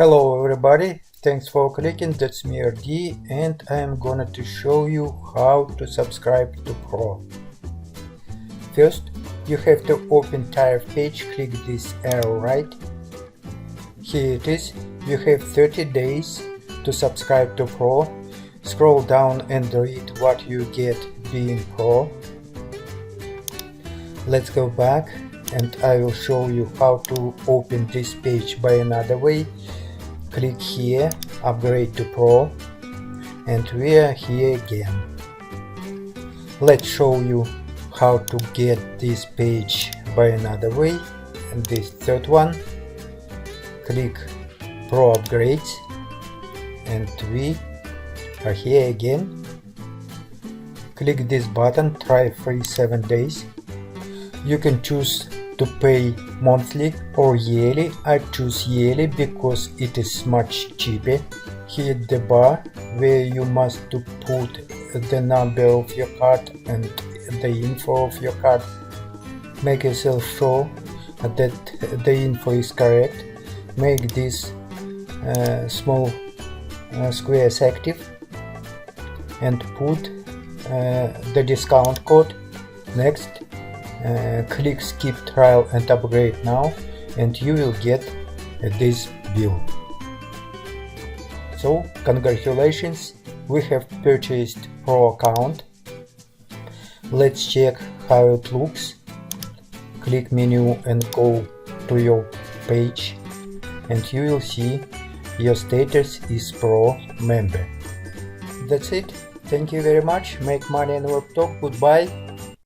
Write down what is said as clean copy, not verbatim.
Hello everybody, thanks for clicking. That's me RD and I am gonna to show you how to subscribe to Pro. First, you have to open tariff page, click this arrow right. Here it is. You have 30 days to subscribe to Pro. Scroll down and read what you get being Pro. Let's go back and I will show you how to open this page by another way. Click here, upgrade to Pro, and we are here again. Let's show you how to get this page by another way. And this third one, click Pro upgrades, and we are here again. Click this button, try free 7 days. You can choose to pay monthly or yearly. I choose yearly because it is much cheaper. Hit the bar where you must to put the number of your card and the info of your card. Make yourself sure that the info is correct. Make these small squares active and put the discount code. Next, click skip trial and upgrade now, and you will get this bill. So congratulations, we have purchased Pro account. Let's check how it looks. Click menu and go to your page, and you will see your status is Pro member. That's it. Thank you very much. Make money in Webtalk. Goodbye.